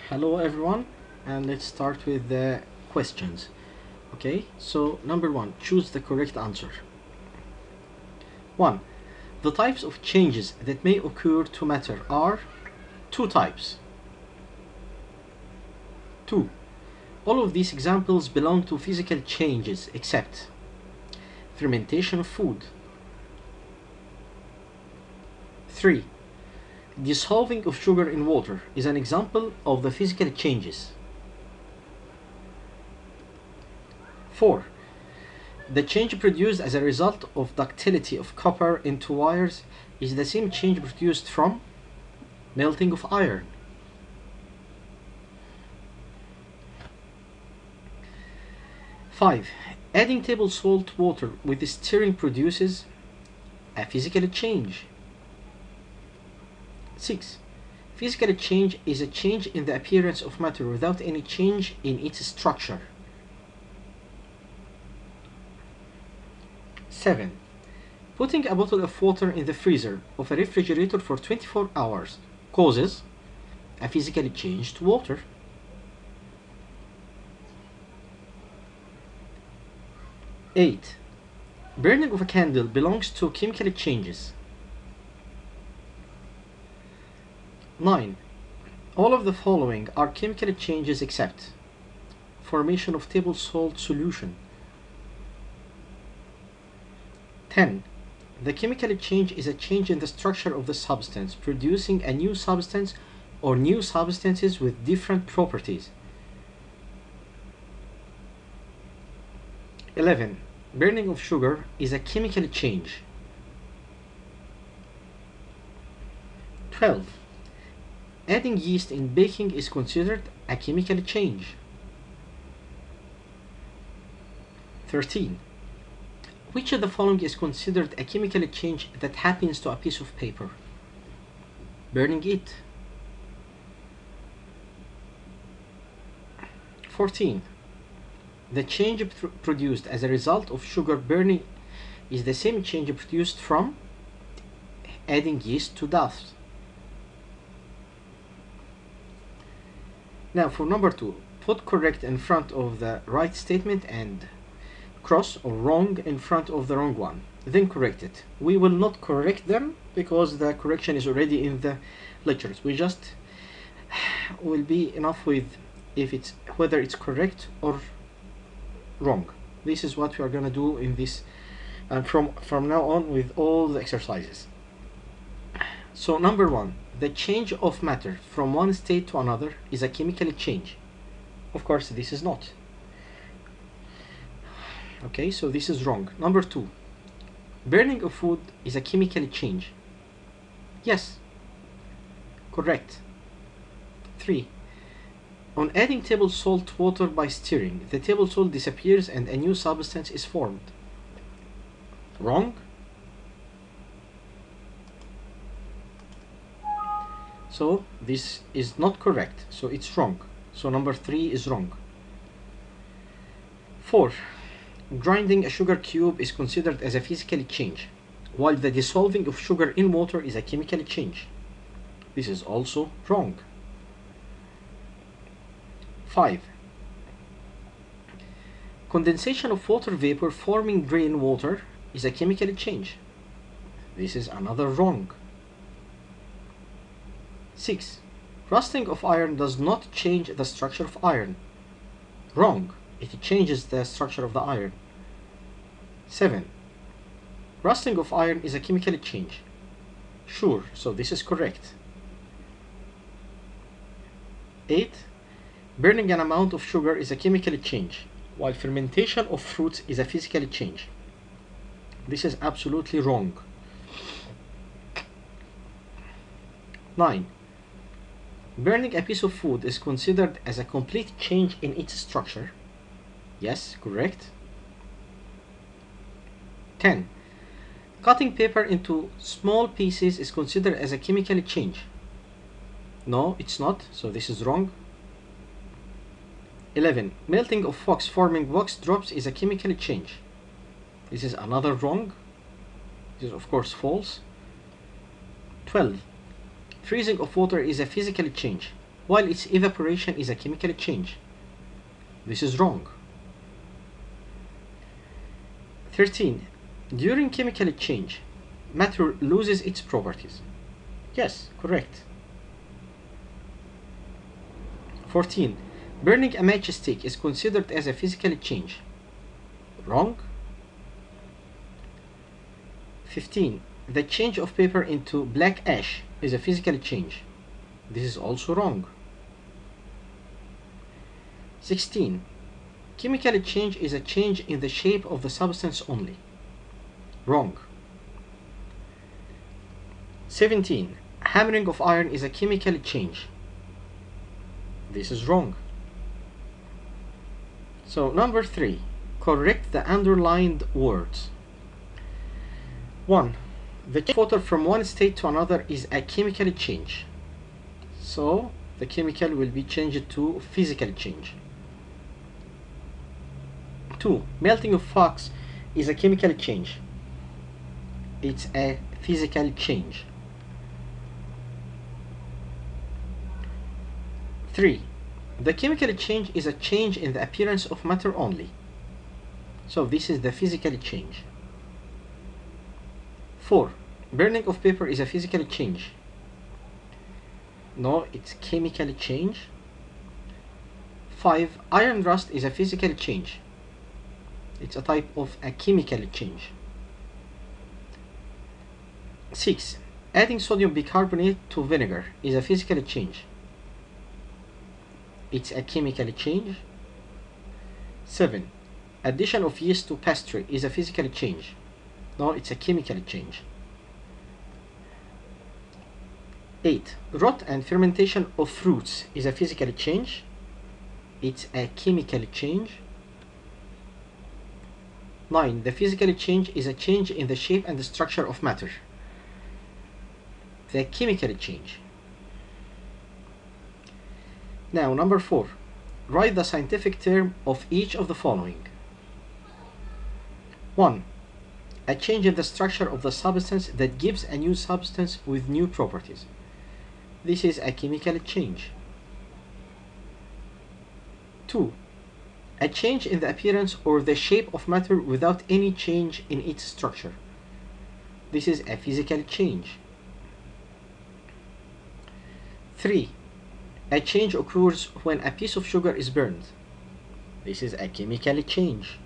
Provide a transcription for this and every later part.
Hello everyone, and let's start with the questions. Okay, so number one, choose the correct answer. 1. The types of changes that may occur to matter are two types. 2. All of these examples belong to physical changes except fermentation of food. 3. Dissolving of sugar in water is an example of the physical changes. 4. The change produced as a result of ductility of copper into wires is the same change produced from melting of iron. 5. Adding table salt water with stirring produces a physical change. 6. Physical change is a change in the appearance of matter without any change in its structure. 7. Putting a bottle of water in the freezer of a refrigerator for 24 hours causes a physical change to water. 8. Burning of a candle belongs to chemical changes. 9. All of the following are chemical changes except formation of table salt solution. 10. The chemical change is a change in the structure of the substance, producing a new substance or new substances with different properties. 11. Burning of sugar is a chemical change. 12. Adding yeast in baking is considered a chemical change. 13. Which of the following is considered a chemical change that happens to a piece of paper? Burning it. 14. The change produced as a result of sugar burning is the same change produced from adding yeast to dust. Now for number 2, put correct in front of the right statement and cross or wrong in front of the wrong one. Then correct it. We will not correct them because the correction is already in the lectures. We just will be enough with if it's whether it's correct or wrong. This is what we are gonna do in this from now on with all the exercises. So number 1, the change of matter from one state to another is a chemical change. Of course, this is not. Okay, so this is wrong. Number 2, burning of food is a chemical change. Yes, correct. 3, on adding table salt water by stirring, the table salt disappears and a new substance is formed. Wrong. So this is not correct, so it's wrong. So number 3 is wrong. 4. Grinding a sugar cube is considered as a physical change, while the dissolving of sugar in water is a chemical change. This is also wrong. 5. Condensation of water vapor forming drain water is a chemical change. This is another wrong. 6. Rusting of iron does not change the structure of iron. Wrong. It changes the structure of the iron. 7. Rusting of iron is a chemical change. Sure, so this is correct. 8. Burning an amount of sugar is a chemical change, while fermentation of fruits is a physical change. This is absolutely wrong. 9. Burning a piece of food is considered as a complete change in its structure. Yes, correct. 10. Cutting paper into small pieces is considered as a chemical change. No, it's not, so this is wrong. 11. Melting of wax forming wax drops is a chemical change. This is another wrong. This is of course false. 12. Freezing of water is a physical change. while its evaporation is a chemical change. This is wrong. 13. During chemical change, matter loses its properties. Yes, correct. 14. Burning a matchstick is considered as a physical change. Wrong. 15. The change of paper into black ash is a physical change. This is also wrong. 16. Chemical change is a change in the shape of the substance only. Wrong. 17. Hammering of iron is a chemical change. This is wrong. So number 3. Correct the underlined words. 1. The change of water from one state to another is a chemical change. So the chemical will be changed to physical change. 2. Melting of wax is a chemical change. It's a physical change. 3. The chemical change is a change in the appearance of matter only. So this is the physical change. 4. Burning of paper is a physical change. No, it's chemical change. 5. Iron rust is a physical change. It's a type of a chemical change. 6. Adding sodium bicarbonate to vinegar is a physical change. It's a chemical change. 7. Addition of yeast to pastry is a physical change. No, it's a chemical change. 8. Rot and fermentation of fruits is a physical change. It's a chemical change. 9. The physical change is a change in the shape and the structure of matter. The chemical change. Now, number 4. Write the scientific term of each of the following. 1. A change in the structure of the substance that gives a new substance with new properties. This is a chemical change. 2. A change in the appearance or the shape of matter without any change in its structure. This is a physical change. 3. A change occurs when a piece of sugar is burned. This is a chemical change.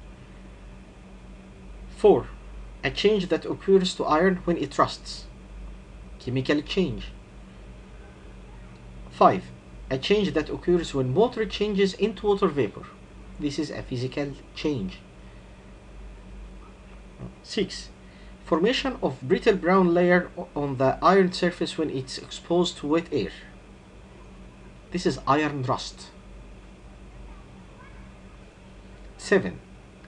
4. A change that occurs to iron when it rusts. Chemical change. 5. A change that occurs when water changes into water vapor. This is a physical change. 6. Formation of brittle brown layer on the iron surface when it's exposed to wet air. This is iron rust. 7.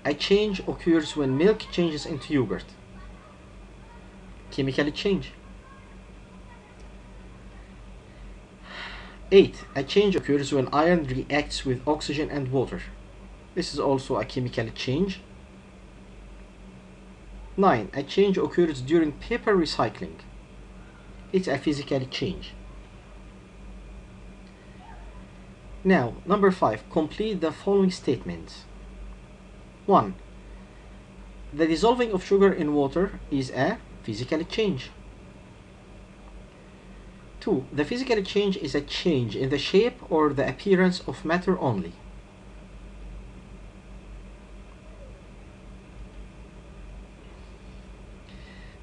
A change occurs when milk changes into yogurt. Chemical change. 8. A change occurs when iron reacts with oxygen and water. This is also a chemical change. 9. A change occurs during paper recycling. It's a physical change. Now, number 5. Complete the following statements. 1. The dissolving of sugar in water is a physical change. 2. The physical change is a change in the shape or the appearance of matter only.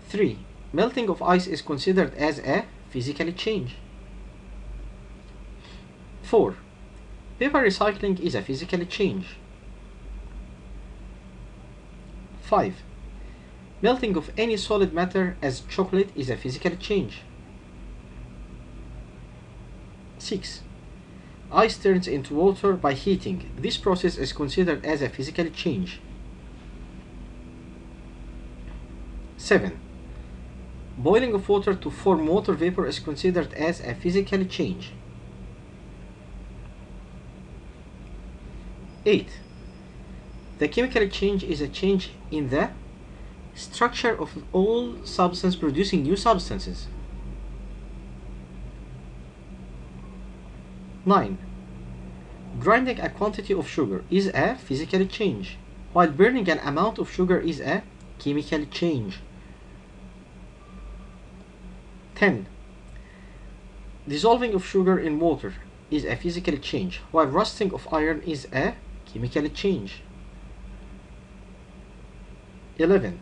3. Melting of ice is considered as a physical change. 4. Paper recycling is a physical change. 5. Melting of any solid matter as chocolate is a physical change. 6. Ice turns into water by heating. This process is considered as a physical change. 7. Boiling of water to form water vapor is considered as a physical change. 8. The chemical change is a change in the structure of all substances producing new substances. 9. Grinding a quantity of sugar is a physical change, while burning an amount of sugar is a chemical change. 10. Dissolving of sugar in water is a physical change, while rusting of iron is a chemical change. 11.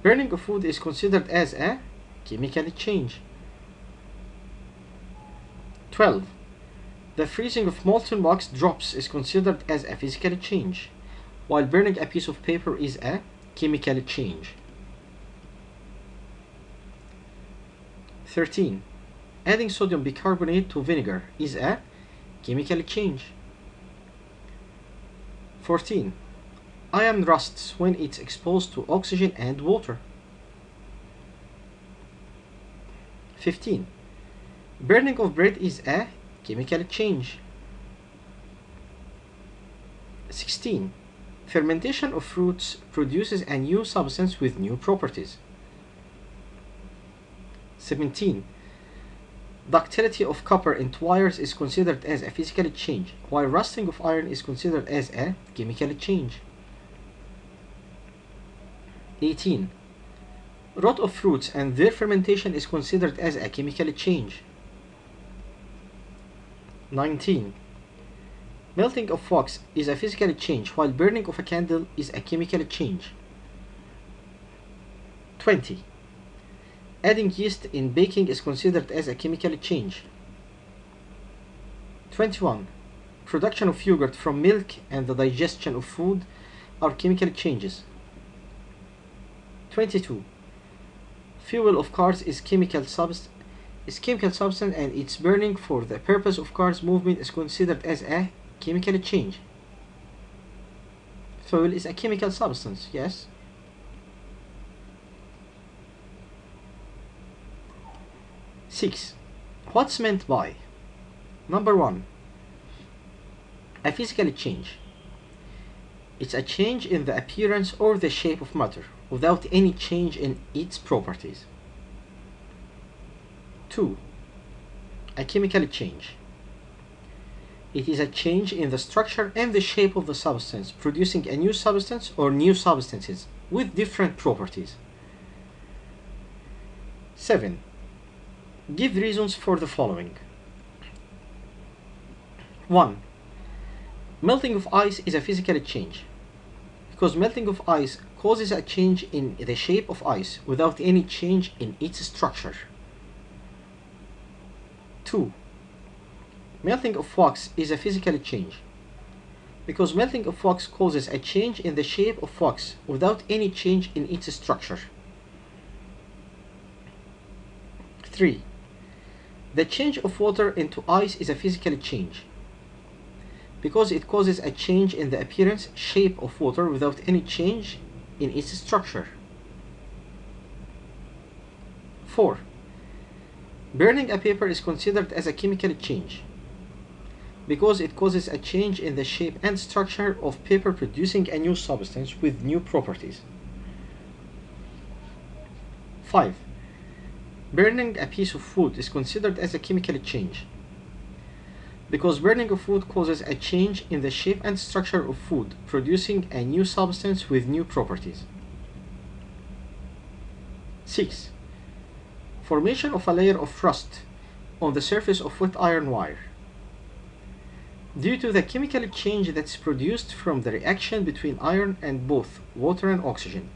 Burning of food is considered as a chemical change. 12. The freezing of molten wax drops is considered as a physical change, while burning a piece of paper is a chemical change. 13. Adding sodium bicarbonate to vinegar is a chemical change. 14. Iron rusts when it's exposed to oxygen and water. 15. Burning of bread is a chemical change. 16. Fermentation of fruits produces a new substance with new properties. 17. Ductility of copper into wires is considered as a physical change, while rusting of iron is considered as a chemical change. 18. Rot of fruits and their fermentation is considered as a chemical change. 19. Melting of wax is a physical change, while burning of a candle is a chemical change. 20. Adding yeast in baking is considered as a chemical change. 21. Production of yogurt from milk and the digestion of food are chemical changes. 22. Fuel of cars is chemical substance and its burning for the purpose of cars movement is considered as a chemical change. Fuel is a chemical substance, yes. 6. What's meant by? Number 1. A physical change. It's a change in the appearance or the shape of matter without any change in its properties. 2. A chemical change. It is a change in the structure and the shape of the substance, producing a new substance or new substances with different properties. 7. Give reasons for the following. 1. Melting of ice is a physical change, because melting of ice causes a change in the shape of ice without any change in its structure. 2. Melting of wax is a physical change, because melting of wax causes a change in the shape of wax without any change in its structure. 3. The change of water into ice is a physical change, because it causes a change in the appearance, shape of water without any change in its structure. 4. Burning a paper is considered as a chemical change, because it causes a change in the shape and structure of paper, producing a new substance with new properties. 5. Burning a piece of food is considered as a chemical change, because burning of food causes a change in the shape and structure of food, producing a new substance with new properties. 6. Formation of a layer of rust on the surface of wet iron wire, due to the chemical change that's produced from the reaction between iron and both water and oxygen.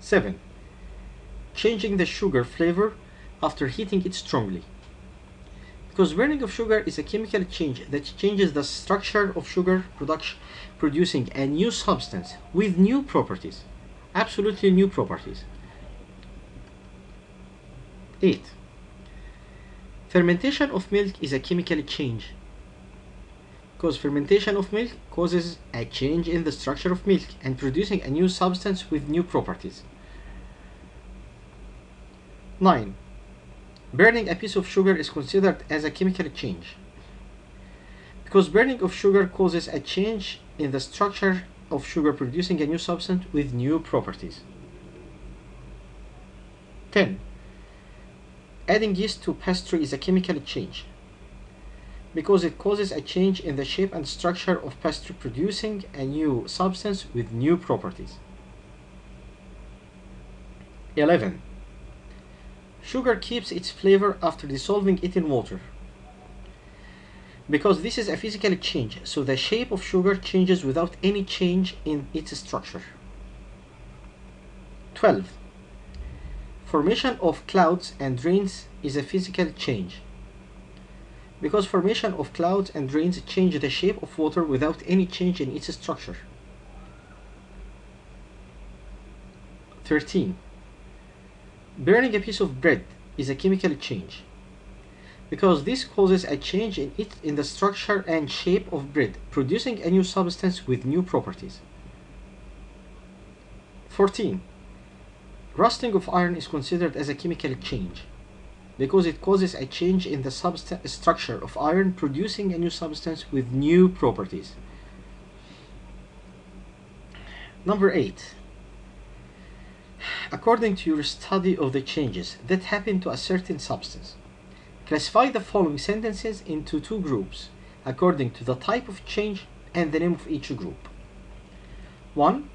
7. Changing the sugar flavor after heating it strongly, because burning of sugar is a chemical change that changes the structure of sugar production, producing a new substance with new properties, absolutely new properties. 8. Fermentation of milk is a chemical change, because fermentation of milk causes a change in the structure of milk and producing a new substance with new properties. 9. Burning a piece of sugar is considered as a chemical change, because burning of sugar causes a change in the structure of sugar, producing a new substance with new properties. 10. Adding yeast to pastry is a chemical change, because it causes a change in the shape and structure of pastry, producing a new substance with new properties. 11. Sugar keeps its flavor after dissolving it in water, because this is a physical change, so the shape of sugar changes without any change in its structure. 12. Formation of clouds and rains is a physical change, because formation of clouds and rains change the shape of water without any change in its structure. 13. Burning a piece of bread is a chemical change, because this causes a change in the structure and shape of bread, producing a new substance with new properties. 14. Rusting of iron is considered as a chemical change, because it causes a change in the structure of iron, producing a new substance with new properties. Number 8. According to your study of the changes that happen to a certain substance, classify the following sentences into two groups according to the type of change and the name of each group. 1.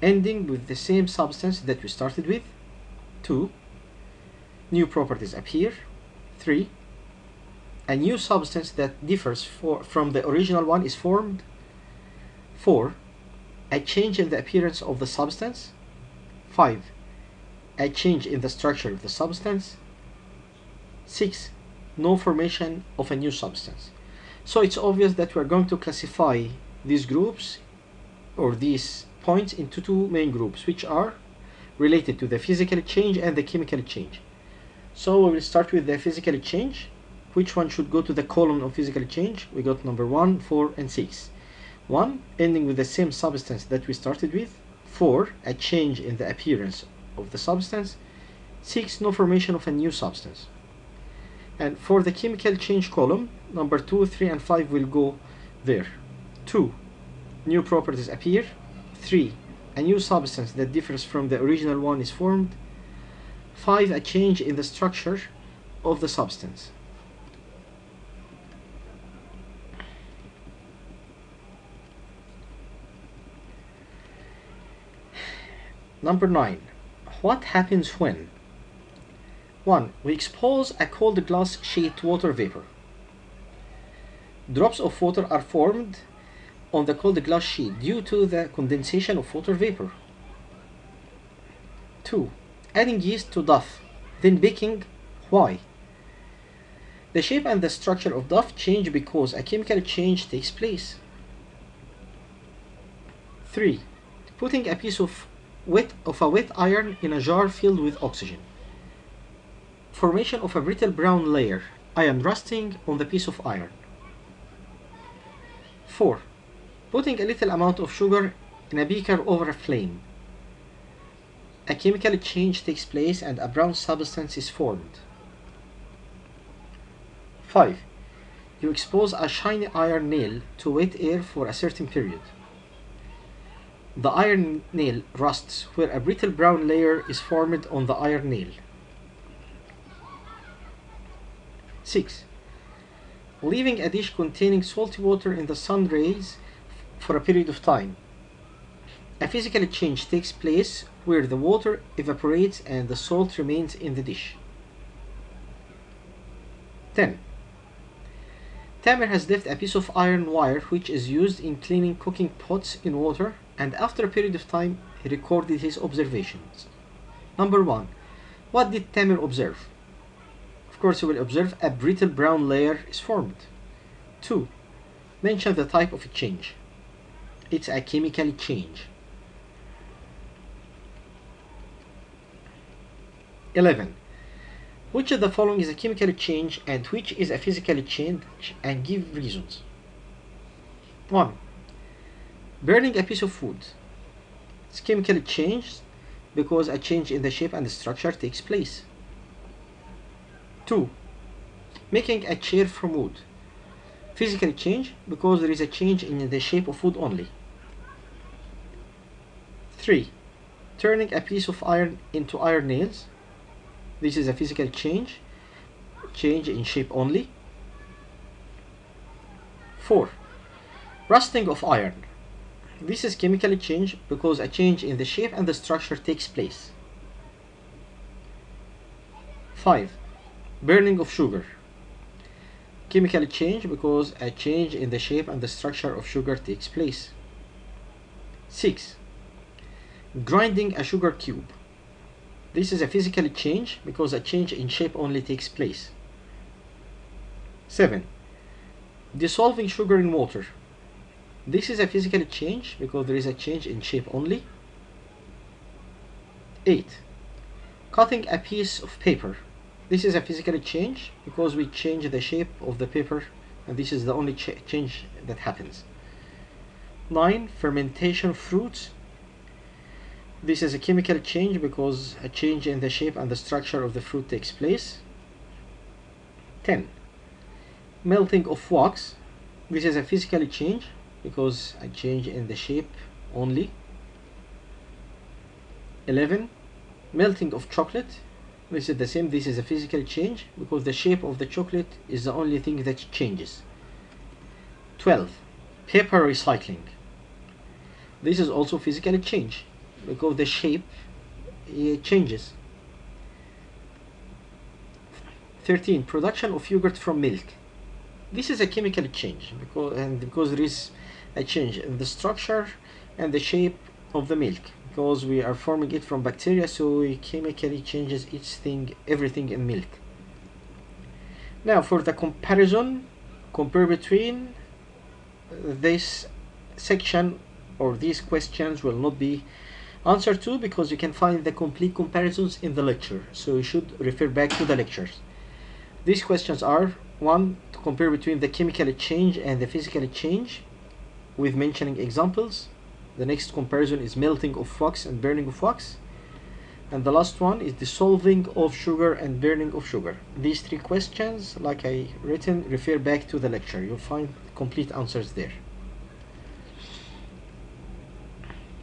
Ending with the same substance that we started with. 2. New properties appear. 3. A new substance that differs from the original one is formed. 4. A change in the appearance of the substance. 5. A change in the structure of the substance. 6. No formation of a new substance. So it's obvious that we're going to classify these groups or these points into two main groups, which are related to the physical change and the chemical change. So we will start with the physical change. Which one should go to the column of physical change? We got number 1, 4, and 6. 1. Ending with the same substance that we started with. 4. A change in the appearance of the substance. 6. No formation of a new substance. And for the chemical change column, number 2, 3, and 5 will go there. 2. New properties appear. 3. A new substance that differs from the original one is formed. 5. A change in the structure of the substance. Number 9. What happens when 1. We expose a cold glass sheet to water vapor. Drops of water are formed on the cold glass sheet due to the condensation of water vapor. 2. Adding yeast to dough, then baking. Why? The shape and the structure of dough change because a chemical change takes place. 3. Putting a piece of a wet iron in a jar filled with oxygen. Formation of a brittle brown layer, iron rusting on the piece of iron. 4. Putting a little amount of sugar in a beaker over a flame. A chemical change takes place and a brown substance is formed. 5. You expose a shiny iron nail to wet air for a certain period. The iron nail rusts where a brittle brown layer is formed on the iron nail. 6. Leaving a dish containing salty water in the sun rays for a period of time. A physical change takes place where the water evaporates and the salt remains in the dish. 10. Tamer has left a piece of iron wire which is used in cleaning cooking pots in water, and after a period of time he recorded his observations. Number 1. What did Tamer observe? Of course he will observe a brittle brown layer is formed. 2. Mention the type of a change. It's a chemical change. 11. Which of the following is a chemical change and which is a physical change, and give reasons. 1. Burning a piece of food. It's chemical change because a change in the shape and the structure takes place. 2. Making a chair from wood. Physical change because there is a change in the shape of wood only. 3. Turning a piece of iron into iron nails. This is a physical change in shape only. 4. Rusting of iron. This is chemically change because a change in the shape and the structure takes place. 5. Burning of sugar. Chemical change because a change in the shape and the structure of sugar takes place. 6. Grinding a sugar cube. This is a physical change because a change in shape only takes place. 7. Dissolving sugar in water. This is a physical change because there is a change in shape only. 8. Cutting a piece of paper. This is a physical change because we change the shape of the paper, and this is the only change that happens. 9. Fermentation of fruits. This is a chemical change because a change in the shape and the structure of the fruit takes place. 10. Melting of wax. This is a physical change because a change in the shape only. 11. Melting of chocolate. This is the same. This is a physical change because the shape of the chocolate is the only thing that changes. 12. Paper recycling. This is also physical change because the shape changes. 13. Production of yogurt from milk. This is a chemical change because there is a change in the structure and the shape of the milk because we are forming it from bacteria, so it chemically changes everything in milk. Now for the comparison, compare between this section, or these questions will not be answered to because you can find the complete comparisons in the lecture, so you should refer back to the lectures. These questions are: 1. To compare between the chemical change and the physical change with mentioning examples. The next comparison is melting of wax and burning of wax. And the last one is dissolving of sugar and burning of sugar. These 3 questions, like I written, refer back to the lecture. You'll find complete answers there.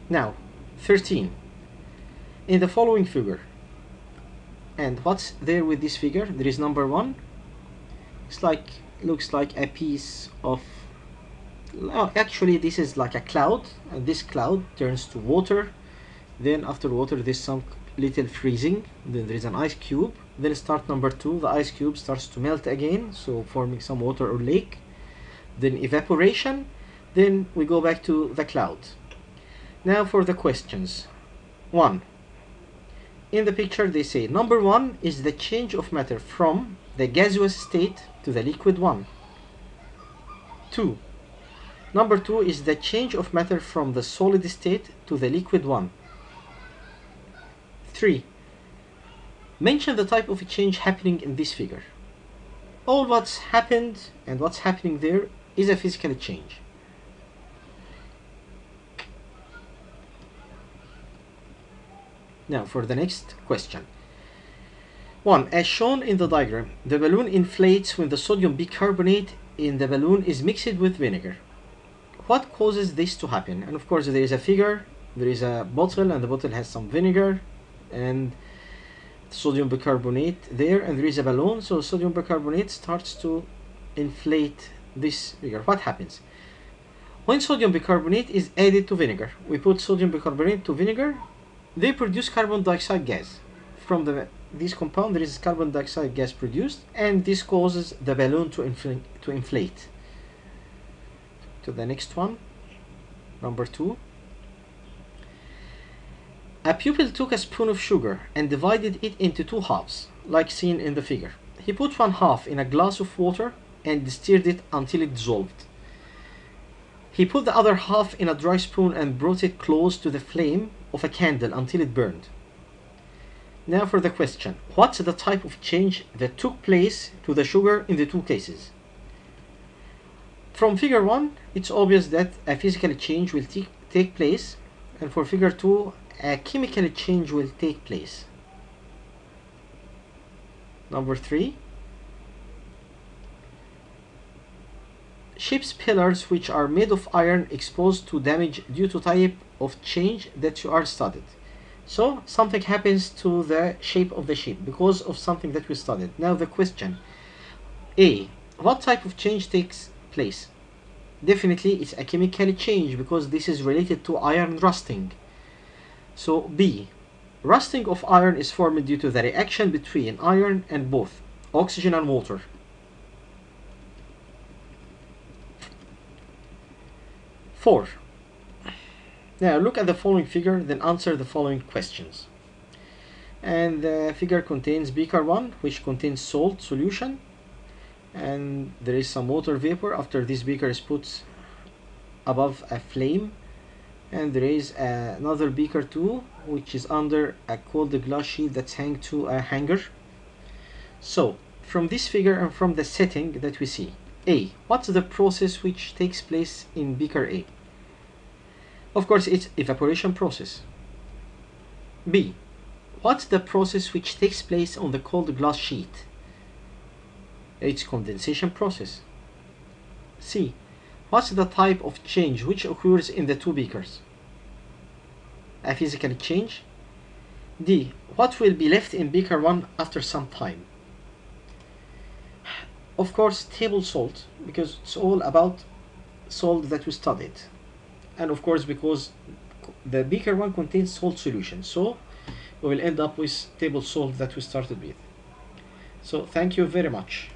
Now, 13. In the following figure. And what's there with this figure? There is number 1. Looks like a piece of, actually this is like a cloud, and this cloud turns to water. Then after water there's some little freezing, then there is an ice cube. Then start number 2, the ice cube starts to melt again, so forming some water or lake. Then evaporation, then we go back to the cloud. Now for the questions. 1. In the picture they say number 1 is the change of matter from the gaseous state to the liquid one. 2. Number 2 is the change of matter from the solid state to the liquid one. 3. Mention the type of change happening in this figure. All what's happened and what's happening there is a physical change. Now for the next question. 1. As shown in the diagram, the balloon inflates when the sodium bicarbonate in the balloon is mixed with vinegar. What causes this to happen? And of course there is a figure, there is a bottle, and the bottle has some vinegar and sodium bicarbonate there, and there is a balloon, so sodium bicarbonate starts to inflate this figure. What happens? When sodium bicarbonate is added to vinegar, we put sodium bicarbonate to vinegar, they produce carbon dioxide gas. From this compound there is carbon dioxide gas produced, and this causes the balloon to inflate. To the next one, number 2. A pupil took a spoon of sugar and divided it into 2 halves, like seen in the figure. He put one half in a glass of water and stirred it until it dissolved. He put the other half in a dry spoon and brought it close to the flame of a candle until it burned. Now for the question. What's the type of change that took place to the sugar in the 2 cases? From figure 1, it's obvious that a physical change will take place, and for figure 2, a chemical change will take place. Number 3. Ship's pillars which are made of iron exposed to damage due to type of change that you are studied. So something happens to the shape of the ship because of something that we studied. Now the question. A. What type of change takes place? Definitely it's a chemical change because this is related to iron rusting. So B. Rusting of iron is formed due to the reaction between iron and both oxygen and water. Four. Now look at the following figure, then answer the following questions. And the figure contains beaker 1, which contains salt solution, and there is some water vapor after this beaker is put above a flame, and there is another beaker 2 which is under a cold glass sheet that's hanging to a hanger. So from this figure and from the setting that we see, A, what's the process which takes place in beaker A? Of course it's evaporation process. B, what's the process which takes place on the cold glass sheet? It's condensation process. C, what's the type of change which occurs in the two beakers? A physical change. D, what will be left in beaker 1 after some time? Of course table salt, because it's all about salt that we studied, and of course because the beaker 1 contains salt solution, so we will end up with table salt that we started with. So thank you very much.